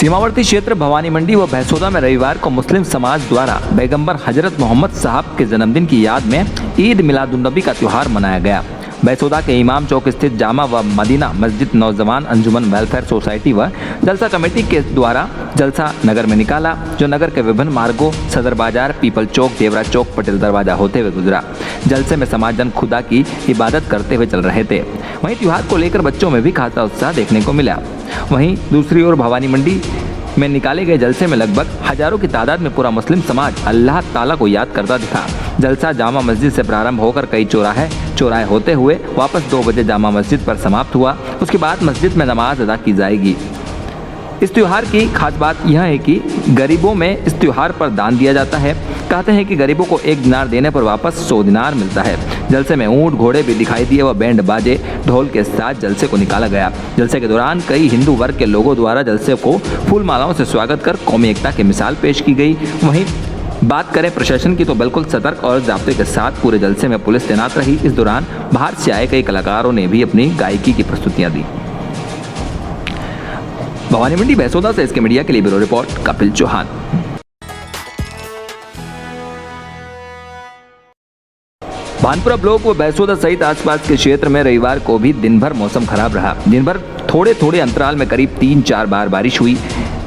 सीमावर्ती क्षेत्र भवानी मंडी व भैंसोदा में रविवार को मुस्लिम समाज द्वारा पैगंबर हजरत मोहम्मद साहब के जन्मदिन की याद में ईद मिलादुन्नबी का त्यौहार मनाया गया। भैंसोदा के इमाम चौक स्थित जामा व मदीना मस्जिद नौजवान अंजुमन वेलफेयर सोसाइटी व जलसा कमेटी के द्वारा जलसा नगर में निकाला, जो नगर के विभिन्न मार्गों सदर बाजार, पीपल चौक, देवरा चौक, पटेल दरवाजा होते हुए गुजरा। जलसे में समाजजन खुदा की इबादत करते हुए चल रहे थे। वहीं त्योहार को लेकर बच्चों में भी खासा उत्साह देखने को मिला। वहीं दूसरी ओर भवानी मंडी में निकाले गए जलसे में लगभग हजारों की तादाद में पूरा मुस्लिम समाज अल्लाह ताला को याद करता दिखा। जलसा जामा मस्जिद से प्रारंभ होकर कई चौराहे होते हुए वापस 2 बजे जामा मस्जिद पर समाप्त हुआ। उसके बाद मस्जिद में नमाज अदा की जाएगी। इस त्योहार की खास बात यह है कि गरीबों में इस त्योहार पर दान दिया जाता है। कहते हैं कि गरीबों को 1 दिनार देने पर वापस 100 दिनार मिलता है। जलसे में ऊंट घोड़े भी दिखाई दिए व बैंड बाजे ढोल के साथ जलसे को निकाला गया। जलसे के दौरान कई हिंदू वर्ग के लोगों द्वारा जलसे को फूल मालाओं से स्वागत कर कौमी एकता की मिसाल पेश की गई। वहीं बात करें प्रशासन की तो बिल्कुल सतर्क और जाब्ते के साथ पूरे जलसे में पुलिस तैनात रही। इस दौरान बाहर से आए कई कलाकारों ने भी अपनी गायकी की प्रस्तुतियां दी। भवानी मंडी भैंसोदा से इसके मीडिया के लिए bureau report Kapil Chauhan. Bhanpura block व भैंसोदा सहित आसपास के क्षेत्र में रविवार को भी दिन भर मौसम खराब रहा। दिन भर थोड़े अंतराल में करीब 3-4 बार बारिश हुई।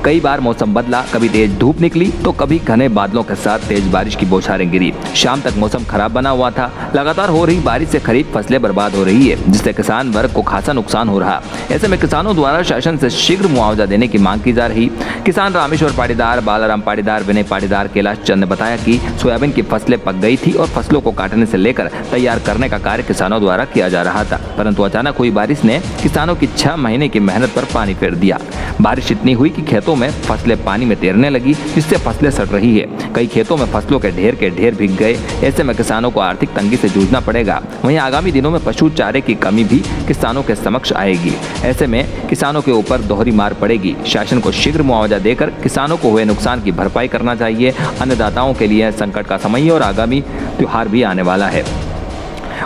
कई बार मौसम बदला, कभी तेज धूप निकली तो कभी घने बादलों के साथ तेज बारिश की बौछारें गिरी। शाम तक मौसम खराब बना हुआ था। लगातार हो रही बारिश से खरीफ फसलें बर्बाद हो रही है, जिससे किसान वर्ग को खासा नुकसान हो रहा। ऐसे में किसानों द्वारा शासन से शीघ्र मुआवजा देने की मांग की जा रही। किसान रामेश्वर पाटीदार, बालाराम पाटीदार, विनय पाटीदार, कैलाश चंद ने बताया कि सोयाबीन की फसलें पक गई थी और फसलों को काटने से लेकर तैयार करने का कार्य किसानों द्वारा किया जा रहा था, परंतु अचानक हुई बारिश ने किसानों की 6 महीने की मेहनत पर पानी फेर दिया। बारिश इतनी हुई कि खेतों में फसलें पानी में तैरने लगी, जिससे फसलें सड़ रही है। कई खेतों में फसलों के ढेर भीग गए। ऐसे में किसानों को आर्थिक तंगी से जूझना पड़ेगा। वहीं आगामी दिनों में पशु चारे की कमी भी किसानों के समक्ष आएगी। ऐसे में किसानों के ऊपर दोहरी मार पड़ेगी। शासन को शीघ्र मुआवजा देकर किसानों को हुए नुकसान की भरपाई करना चाहिए। अन्नदाताओं के लिए संकट का समय और आगामी त्योहार भी आने वाला है।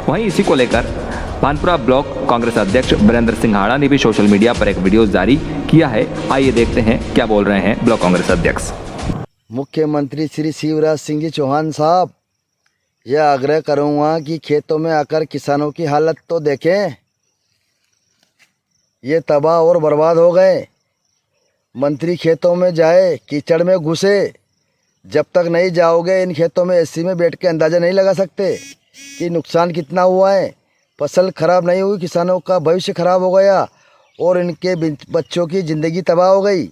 वहीं इसी को लेकर भानपुरा ब्लॉक कांग्रेस अध्यक्ष वीरेंद्र सिंघाड़ा ने भी सोशल मीडिया पर एक वीडियो जारी किया है। आइए देखते हैं क्या बोल रहे हैं ब्लॉक कांग्रेस अध्यक्ष। मुख्यमंत्री श्री शिवराज सिंह जी चौहान साहब, यह आग्रह करूंगा कि खेतों में आकर किसानों की हालत तो देखें। ये तबाह और बर्बाद हो गए। मंत्री खेतों में जाए, कीचड़ में घुसे। जब तक नहीं जाओगे इन खेतों में एसी में बैठ के अंदाज़ा नहीं लगा सकते कि नुकसान कितना हुआ है। फसल खराब नहीं हुई, किसानों का भविष्य खराब हो गया और इनके बच्चों की ज़िंदगी तबाह हो गई।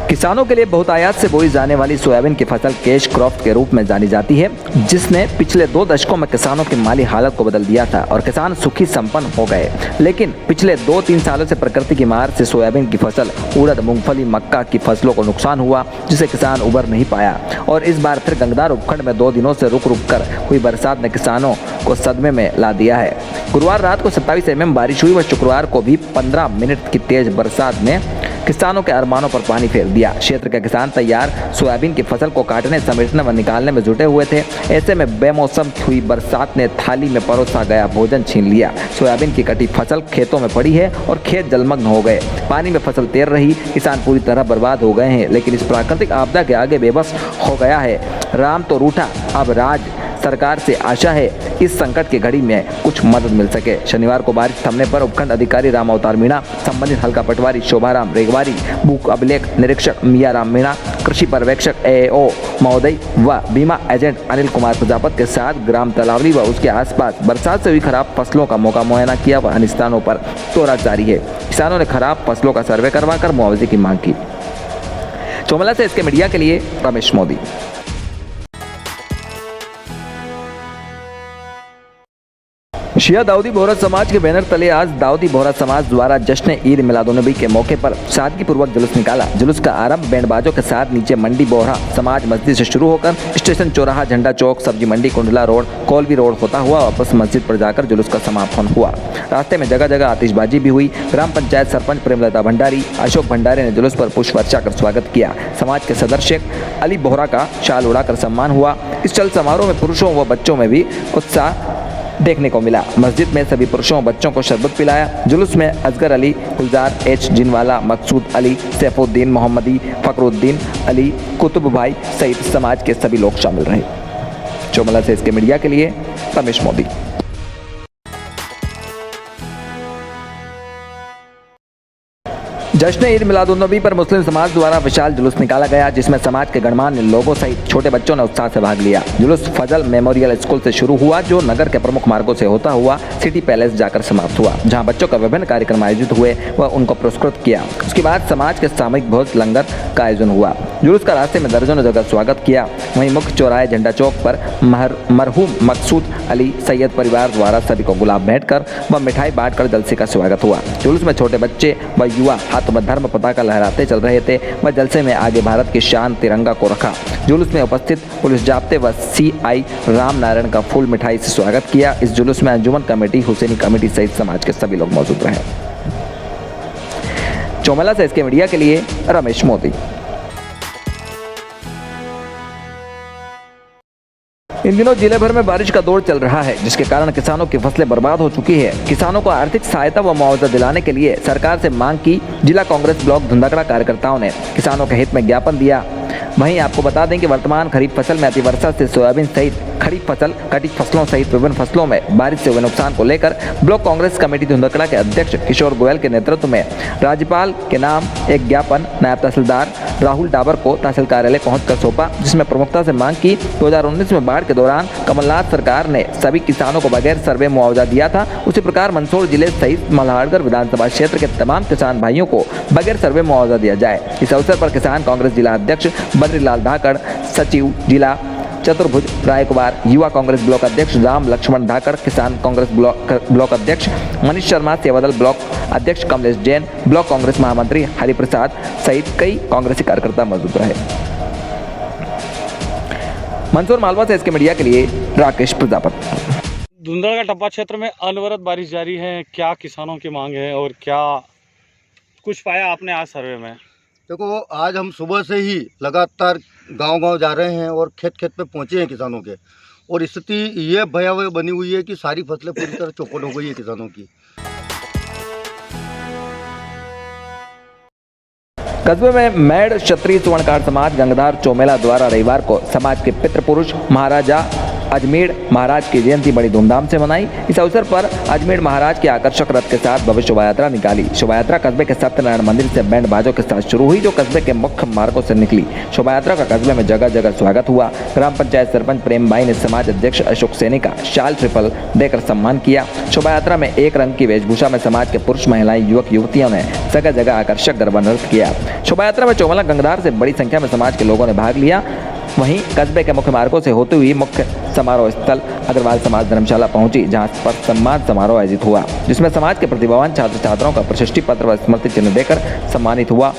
किसानों के लिए बहुतायात से बोई जाने वाली सोयाबीन की फसल कैश क्रॉप के रूप में जानी जाती है, जिसने पिछले 2 दशकों में किसानों की माली हालत को बदल दिया था और किसान सुखी संपन्न हो गए। लेकिन पिछले 2-3 सालों से प्रकृति की मार से सोयाबीन की फसल, उड़द, मूंगफली, मक्का की फसलों को नुकसान हुआ, जिसे किसान उबर नहीं पाया। और इस बार फिर गंगदार उपखंड में 2 दिनों से रुक कर हुई बरसात ने किसानों को सदमे में ला दिया है। गुरुवार रात को 27 mm बारिश हुई व शुक्रवार को भी 15 मिनट की तेज बरसात ने किसानों के अरमानों पर पानी फेर दिया। क्षेत्र के किसान तैयार सोयाबीन की फसल को काटने, समेटने व निकालने में जुटे हुए थे। ऐसे में बेमौसम हुई बरसात ने थाली में परोसा गया भोजन छीन लिया। सोयाबीन की कटी फसल खेतों में पड़ी है और खेत जलमग्न हो गए। पानी में फसल तैर रही, किसान पूरी तरह बर्बाद हो गए हैं। लेकिन इस प्राकृतिक आपदा के आगे बेबस हो गया है। राम तो रूठा, अब राज सरकार से आशा है इस संकट की घड़ी में कुछ मदद मिल सके। शनिवार को बारिश थमने पर उपखंड अधिकारी राम अवतार मीणा, संबंधित हल्का पटवारी शोभाराम रेगवारी, भूख अभिलेख निरीक्षक मिया राम मीणा, कृषि पर्यवेक्षक AO महोदय व बीमा एजेंट अनिल कुमार प्रजापत के साथ ग्राम तलावली व उसके आसपास बरसात से हुई खराब फसलों का मौका मुआयना किया व अन्य स्थानों पर दौरा जारी है। किसानों ने खराब फसलों का सर्वे करवाकर मुआवजे की मांग की। चौमला से इसके मीडिया के लिए रमेश मोदी। शिया दाऊदी बोहरा समाज के बैनर तले आज दाऊदी बोहरा समाज द्वारा जश्न ईद मिलादुन्नबी के मौके पर सादगीपूर्वक जुलूस निकाला। जुलूस का आरंभ बैंड बाजों के साथ नीचे मंडी बोहरा समाज मस्जिद से शुरू होकर स्टेशन चौराहा, झंडा चौक, सब्जी मंडी, कुंडला रोड, कौलवी रोड होता हुआ वापस मस्जिद पर जाकर जुलूस का समापन हुआ। रास्ते में जगह जगह आतिशबाजी भी हुई। ग्राम पंचायत सरपंच प्रेमलता भंडारी, अशोक भंडारी ने जुलूस पर पुष्प वर्षा कर स्वागत किया। समाज के सदर शेख अली बोहरा का शाल उड़ाकर सम्मान हुआ। इस चल समारोह में पुरुषों व बच्चों में भी उत्साह देखने को मिला। मस्जिद में सभी पुरुषों और बच्चों को शरबत पिलाया। जुलूस में असगर अली, गुलजार एच जिनवाला, मकसूद अली, सैफुद्दीन मोहम्मदी, फखरुद्दीन अली, कुतुब भाई सहित समाज के सभी लोग शामिल रहे। चौमला से इसके मीडिया के लिए रमेश मोदी। जश्न ईद मिलादुन्नबी पर मुस्लिम समाज द्वारा विशाल जुलूस निकाला गया, जिसमें समाज के गणमान्य लोगों सहित छोटे बच्चों ने उत्साह से भाग लिया। जुलूस फजल मेमोरियल स्कूल से शुरू हुआ, जो नगर के प्रमुख मार्गों से होता हुआ सिटी पैलेस जाकर समाप्त हुआ, जहां बच्चों का विभिन्न कार्यक्रम आयोजित हुए व उनको पुरस्कृत किया। उसके बाद समाज के सामूहिक भोज लंगर का आयोजन हुआ। जुलूस का रास्ते में दर्जनों जगह स्वागत किया। वहीं मुख्य चौराहे झंडा चौक पर मरहूम मकसूद अली सैयद परिवार द्वारा सभी को गुलाब भेंट कर व मिठाई बांटकर जलसे का स्वागत हुआ। जुलूस में छोटे बच्चे व युवा हाथ में धर्म पताका लहराते चल रहे थे व जलसे में आगे भारत की शान तिरंगा को रखा। जुलूस में उपस्थित पुलिस जाब्ते व CI राम नारायण का फूल मिठाई से स्वागत किया। इस जुलूस में अंजुमन कमेटी, हुसैनी कमेटी सहित समाज के सभी लोग मौजूद रहे। चौमला से इसके मीडिया के लिए रमेश मोदी। इन दिनों जिले भर में बारिश का दौर चल रहा है, जिसके कारण किसानों की फसलें बर्बाद हो चुकी है। किसानों को आर्थिक सहायता व मुआवजा दिलाने के लिए सरकार से मांग की। जिला कांग्रेस ब्लॉक धुंधकड़ा कार्यकर्ताओं ने किसानों के हित में ज्ञापन दिया। वहीं आपको बता दें कि वर्तमान खरीफ फसल में अतिवर्षा से सोयाबीन सहित खरीफ फसल, कटी फसलों सहित विभिन्न फसलों में बारिश से हुए नुकसान को लेकर ब्लॉक कांग्रेस कमेटी धुंधकड़ा के अध्यक्ष किशोर गोयल के नेतृत्व में राज्यपाल के नाम एक ज्ञापन नायब तहसीलदार राहुल डाबर को तहसील कार्यालय पहुंचकर सौंपा, जिसमें प्रमुखता से मांग की। 2019 में बाढ़ के दौरान कमलनाथ सरकार ने सभी किसानों को बगैर सर्वे मुआवजा दिया था। उसी प्रकार मंदसौर जिले सहित मल्हारगढ़ विधानसभा क्षेत्र के तमाम किसान भाइयों को बगैर सर्वे मुआवजा दिया जाए। इस अवसर पर किसान कांग्रेस जिला अध्यक्ष बद्रीलाल धाकड़, सचिव जिला चतुर्भुज राय कुमार, युवा कांग्रेस ब्लॉक अध्यक्ष राम लक्ष्मण धाकड़, किसान कांग्रेस ब्लॉक अध्यक्ष मनीष शर्मा, सेवादल ब्लॉक अध्यक्ष कमलेश जैन, ब्लॉक कांग्रेस महामंत्री हरिप्रसाद सहित कई कांग्रेसी कार्यकर्ता मौजूद रहे। मंदसौर मालवा से इसके मीडिया के लिए राकेश प्रजापति। धुंधकड़ा टप्पा क्षेत्र में अनवरत बारिश जारी है, क्या किसानों की मांग है और क्या कुछ पाया आपने आज सर्वे में? देखो, आज हम सुबह से ही लगातार गांव-गांव जा रहे हैं और खेत पे पहुंचे हैं किसानों के, और स्थिति ये भयावह बनी हुई है कि सारी फसलें पूरी तरह चौपट हो गई है किसानों की। कस्बे में मैड क्षत्रिय स्वर्णकार समाज गंगधार चौमेला द्वारा रविवार को समाज के पितृपुरुष महाराजा अजमेर महाराज की जयंती बड़ी धूमधाम से मनाई। इस अवसर पर अजमेर महाराज के आकर्षक रथ के साथ भव्य शोभा यात्रा निकाली। शोभा यात्रा कस्बे के सत्यनारायण मंदिर से बैंड बाजों के साथ शुरू हुई, जो कस्बे के मुख्य मार्गों से निकली। शोभा यात्रा का कस्बे में जगह जगह स्वागत हुआ। ग्राम पंचायत सरपंच प्रेम बाई ने समाज अध्यक्ष अशोक सैनी का शाल ट्रिपल देकर सम्मान किया। शोभा यात्रा में एक रंग की वेशभूषा में समाज के पुरुष, महिलाएं, युवक युवतियों ने जगह जगह आकर्षक गरबा नृत्य किया। शोभा यात्रा में चौमला गंगधार से बड़ी संख्या में समाज के लोगों ने भाग लिया। वहीं कस्बे के मुख्य मार्गों से होते हुए मुख्य समारोह स्थल अग्रवाल समाज धर्मशाला पहुंची, जहां पर सम्मान समारोह आयोजित हुआ, जिसमें समाज के प्रतिभावान छात्र छात्राओं का प्रशस्ति पत्र व स्मृति चिन्ह देकर सम्मानित हुआ।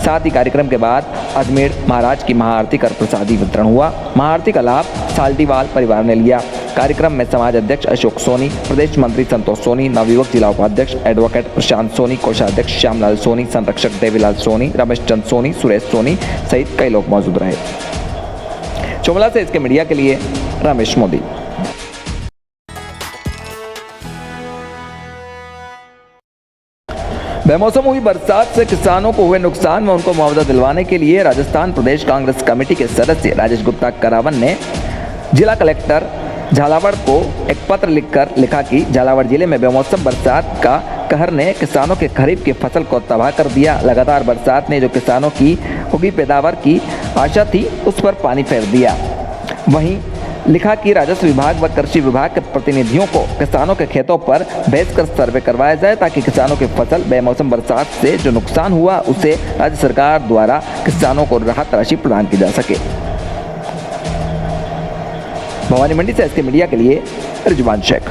साथ ही कार्यक्रम के बाद अजमेर महाराज की महाआरती कर प्रसादी वितरण हुआ। महाआरती का लाभ साल्टीवाल परिवार ने लिया। कार्यक्रम में समाज अध्यक्ष अशोक सोनी, प्रदेश मंत्री संतोष सोनी, नवयुवक जिला उपाध्यक्ष एडवोकेट प्रशांत सोनी, कोषाध्यक्ष श्यामलाल सोनी, संरक्षक देवीलाल सोनी, रमेश चंद सोनी, सुरेश सोनी सहित कई लोग मौजूद रहे। चौमला से इसके मीडिया के लिए रमेश मोदी। बेमौसम हुई बरसात से किसानों को हुए नुकसान में उनको मुआवजा दिलवाने के लिए राजस्थान प्रदेश कांग्रेस कमेटी के सदस्य राजेश गुप्ता करावन ने जिला कलेक्टर झालावाड़ को एक पत्र लिखा कि झालावाड़ जिले में बेमौसम बरसात का कहर ने किसानों के खरीफ की फसल को तबाह कर दिया। लगातार बरसात ने जो किसानों की होगी पैदावार की आशा थी, उस पर पानी फेर दिया। वहीं लिखा कि राजस्व विभाग व कृषि विभाग के प्रतिनिधियों को किसानों के खेतों पर भेजकर सर्वे करवाया जाए, ताकि किसानों की फसल बेमौसम बरसात से जो नुकसान हुआ उसे राज्य सरकार द्वारा किसानों को राहत राशि प्रदान की जा सके। भवानी मंडी से इसके मीडिया के लिए रिजवान शेख।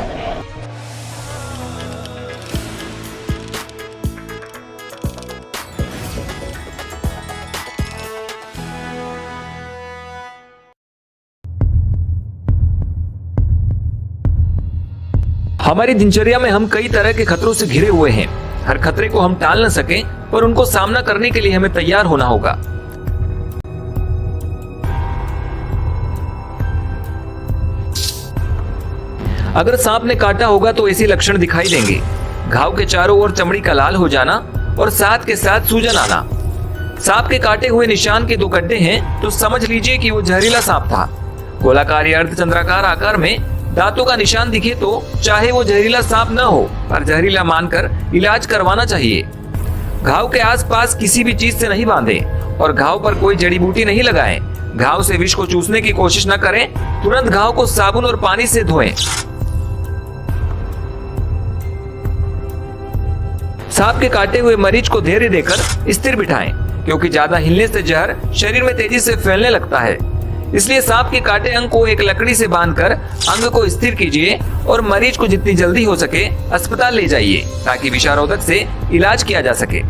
हमारी दिनचर्या में हम कई तरह के खतरों से घिरे हुए हैं। हर खतरे को हम टाल न सकें, पर उनको सामना करने के लिए हमें तैयार होना होगा। अगर सांप ने काटा होगा तो ऐसे लक्षण दिखाई देंगे। घाव के चारों ओर चमड़ी का लाल हो जाना और साथ के साथ सूजन आना। सांप के काटे हुए निशान के 2 गड्ढे हैं तो समझ लीजिए कि वो जहरीला सांप था। गोलाकार या अर्धचंद्राकार आकार में दांतों का निशान दिखे तो चाहे वो जहरीला सांप न हो पर जहरीला मानकर इलाज करवाना चाहिए। घाव के आसपास किसी भी चीज से नहीं बांधें और घाव पर कोई जड़ी बूटी नहीं लगाएं। घाव से विष को चूसने की कोशिश न करें। तुरंत घाव को साबुन और पानी से धोएं। सांप के काटे हुए मरीज को धैर्य देकर स्थिर बिठाएं, क्योंकि ज्यादा हिलने से जहर शरीर में तेजी से फैलने लगता है। इसलिए सांप के काटे अंग को एक लकड़ी से बांधकर अंग को स्थिर कीजिए और मरीज को जितनी जल्दी हो सके अस्पताल ले जाइए ताकि विषारोधक से इलाज किया जा सके।